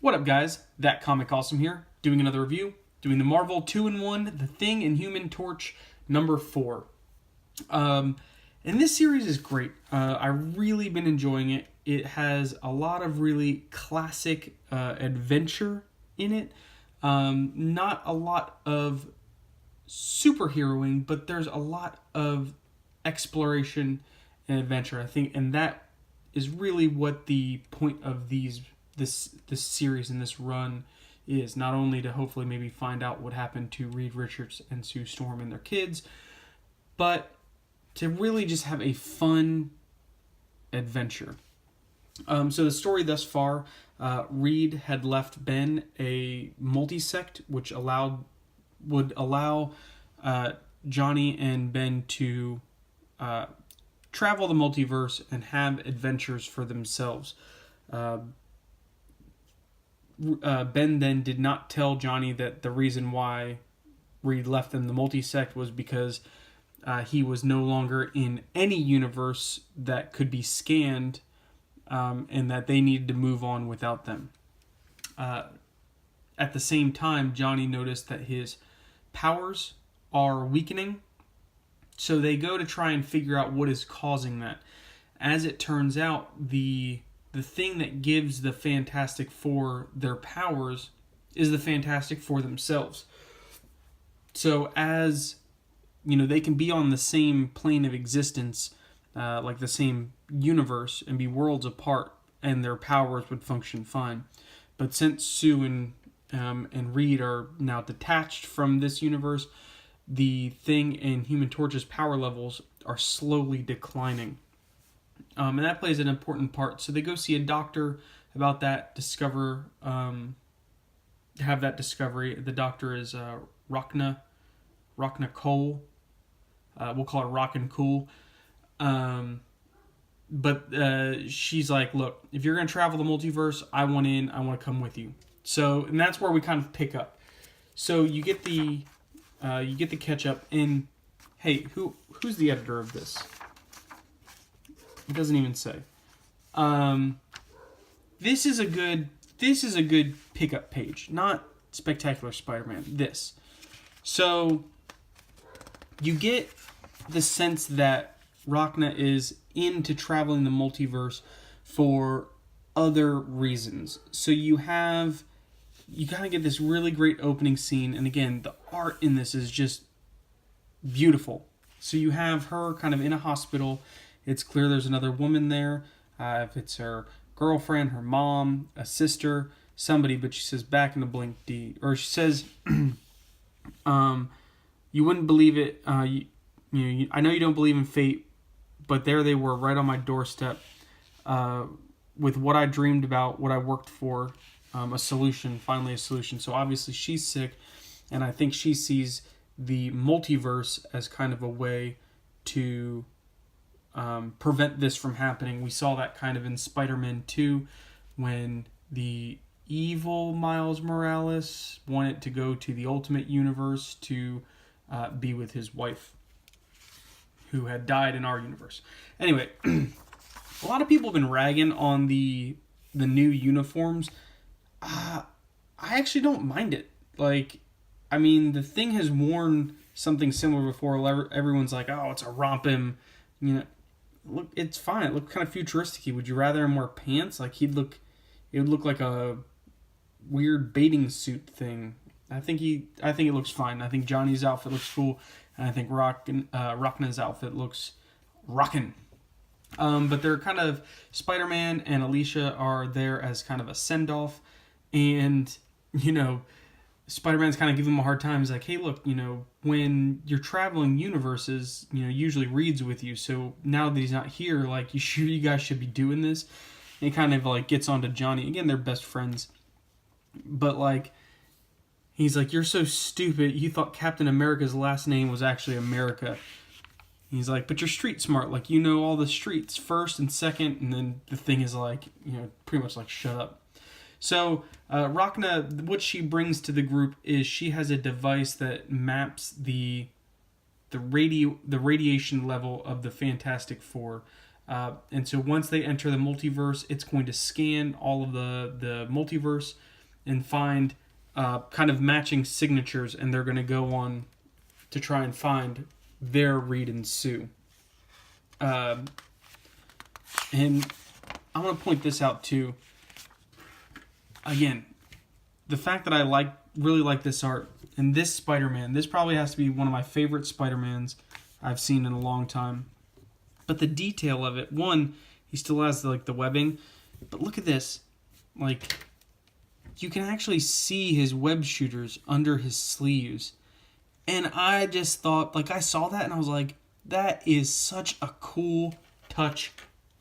What up, guys? That Comic Awesome here, doing another review, doing the Marvel 2-in-1, The Thing and Human Torch number 4. And this series is great. I've really been enjoying it. It has a lot of really classic adventure in it. Not a lot of superheroing, but there's a lot of exploration and adventure, I think, and that is really what the point of this series and this run is. Not only to hopefully maybe find out what happened to Reed Richards and Sue Storm and their kids, but to really just have a fun adventure. So the story thus far, Reed had left Ben a multi-sect, which would allow Johnny and Ben to travel the multiverse and have adventures for themselves. Ben then did not tell Johnny that the reason why Reed left them the multi-sect was because he was no longer in any universe that could be scanned, and that they needed to move on without them. At the same time, Johnny noticed that his powers are weakening, so they go to try and figure out what is causing that. As it turns out, the thing that gives the Fantastic Four their powers is the Fantastic Four themselves. So as you know, they can be on the same plane of existence, like the same universe, and be worlds apart, and their powers would function fine. But since Sue and Reed are now detached from this universe, the Thing and Human Torch's power levels are slowly declining. And that plays an important part. So they go see a doctor about that, have that discovery. The doctor is Rachna Cole. We'll call her Rockin' Cool. But she's like, look, if you're going to travel the multiverse, I want to come with you. So, and that's where we kind of pick up. So you get the catch up, and hey, who's the editor of this? It doesn't even say. This is a good pickup page, not Spectacular Spider-Man. This. So you get the sense that Rachna is into traveling the multiverse for other reasons. So you kind of get this really great opening scene, and again, the art in this is just beautiful. So you have her kind of in a hospital. It's clear there's another woman there. If it's her girlfriend, her mom, a sister, somebody, but she says back in the blink D, or she says, you wouldn't believe it. I know you don't believe in fate, but there they were right on my doorstep, with what I dreamed about, what I worked for, finally a solution. So obviously she's sick, and I think she sees the multiverse as kind of a way to prevent this from happening. We saw that kind of in Spider-Man 2 when the evil Miles Morales wanted to go to the Ultimate Universe to be with his wife, who had died in our universe. Anyway, a lot of people have been ragging on the new uniforms. I actually don't mind it. Like, I mean, the Thing has worn something similar before. Everyone's like, oh, it's a rompum. Look, it's fine. It looked kind of futuristic-y. Would you rather him wear pants? Like, it would look like a weird bathing suit thing. I think it looks fine. I think Johnny's outfit looks cool, and I think Rachna's outfit looks rockin'. But they're kind of, Spider-Man and Alicia are there as kind of a send-off, and Spider-Man's kind of giving him a hard time. He's like, hey, look, when you're traveling universes, usually Reed's with you. So now that he's not here, like, you guys should be doing this. And he kind of, like, gets onto Johnny. Again, they're best friends. But, like, he's like, you're so stupid. You thought Captain America's last name was actually America. He's like, but you're street smart. Like, you know all the streets, first and second. And then the Thing is like, pretty much like, shut up. So, Rachna, what she brings to the group is she has a device that maps the radiation level of the Fantastic Four. And so once they enter the multiverse, it's going to scan all of the multiverse and find kind of matching signatures, and they're going to go on to try and find their Reed and Sue. And I want to point this out too. Again, the fact that I really like this art, and this Spider-Man, this probably has to be one of my favorite Spider-Mans I've seen in a long time. But the detail of it, one, he still has the webbing, but look at this. Like, you can actually see his web shooters under his sleeves. And I just thought, I saw that and I was like, that is such a cool touch.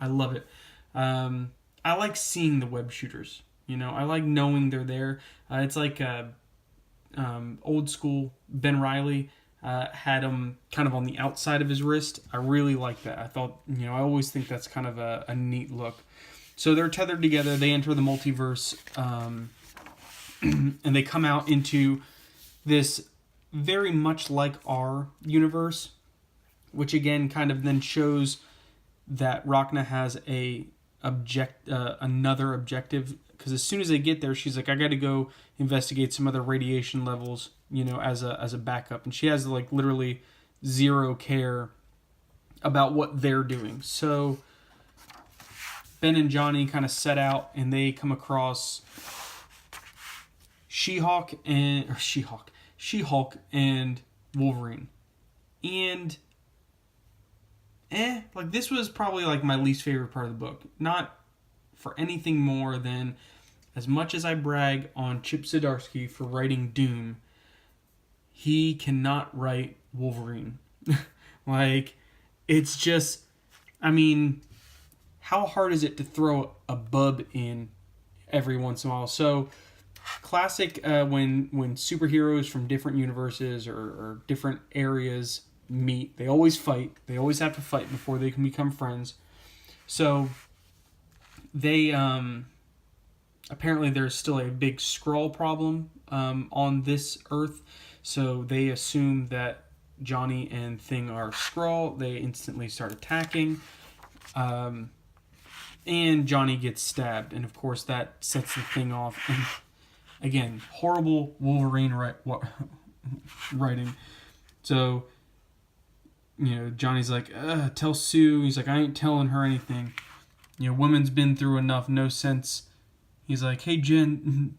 I love it. I like seeing the web shooters. I like knowing they're there. It's like old school Ben Reilly had them kind of on the outside of his wrist. I really like that. I thought, I always think that's kind of a neat look. So they're tethered together. They enter the multiverse, and they come out into this very much like our universe, which again kind of then shows that Rachna has another objective. Because as soon as they get there, she's like, I got to go investigate some other radiation levels, as a backup. And she has literally zero care about what they're doing. So Ben and Johnny kind of set out, and they come across She-Hulk and Wolverine. And this was probably my least favorite part of the book. Not for anything more than, as much as I brag on Chip Zdarsky for writing Doom, he cannot write Wolverine. It's just, how hard is it to throw a bub in every once in a while? So, classic when superheroes from different universes or different areas meet, they always fight. They always have to fight before they can become friends. So they apparently there's still a big Skrull problem on this Earth. So they assume that Johnny and Thing are Skrull. They instantly start attacking. And Johnny gets stabbed. And of course that sets the Thing off. And again, horrible Wolverine writing. So, Johnny's like, tell Sue. He's like, I ain't telling her anything. Woman's been through enough, no sense. He's like, hey, Jen,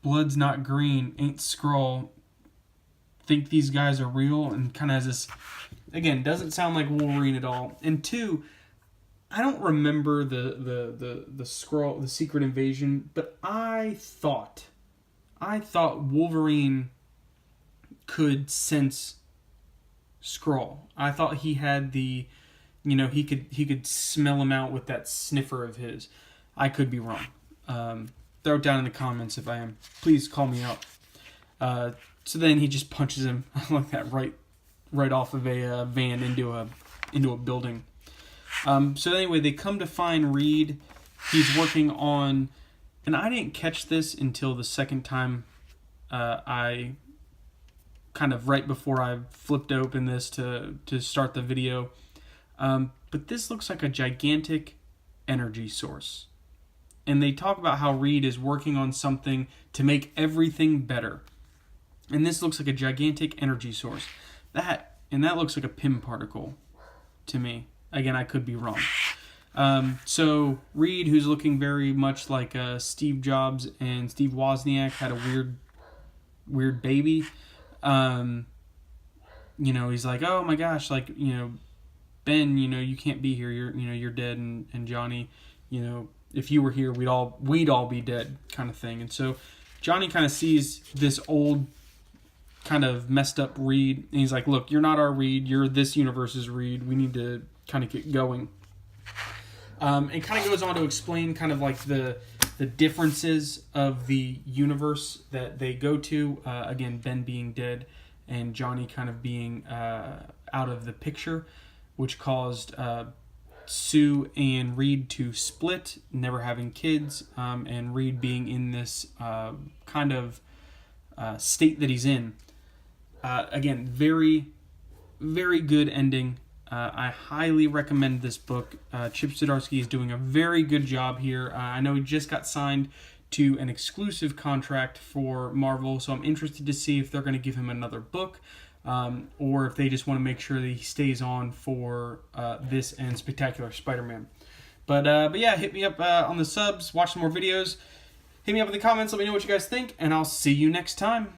blood's not green, ain't Skrull. Think these guys are real? And kind of has this, again, doesn't sound like Wolverine at all. And two, I don't remember the Skrull, the Secret Invasion, but I thought Wolverine could sense Skrull. I thought he had the, he could smell him out with that sniffer of his. I could be wrong. Throw it down in the comments if I am. Please call me out. So then he just punches him like that right off of a van into a building. So anyway, they come to find Reed. He's working on, and I didn't catch this until the second time. I kind of right before I flipped open this to start the video. But this looks like a gigantic energy source. And they talk about how Reed is working on something to make everything better. And this looks like a gigantic energy source. That looks like a Pym particle to me. Again, I could be wrong. So Reed, who's looking very much like Steve Jobs and Steve Wozniak, had a weird baby. He's like, oh my gosh, Ben, you can't be here. You're dead, and Johnny, if you were here, we'd all be dead, kind of thing. And so Johnny kind of sees this old, kind of messed up Reed, and he's like, look, you're not our Reed. You're this universe's Reed. We need to kind of get going. And kind of goes on to explain kind of the differences of the universe that they go to. Again, Ben being dead and Johnny kind of being out of the picture, which caused Sue and Reed to split, never having kids, and Reed being in this kind of state that he's in. Again, very, very good ending. I highly recommend this book. Chip Zdarsky is doing a very good job here. I know he just got signed to an exclusive contract for Marvel. So I'm interested to see if they're going to give him another book, or if they just want to make sure that he stays on for this and Spectacular Spider-Man. But yeah, hit me up on the subs, watch some more videos. Hit me up in the comments, let me know what you guys think, and I'll see you next time.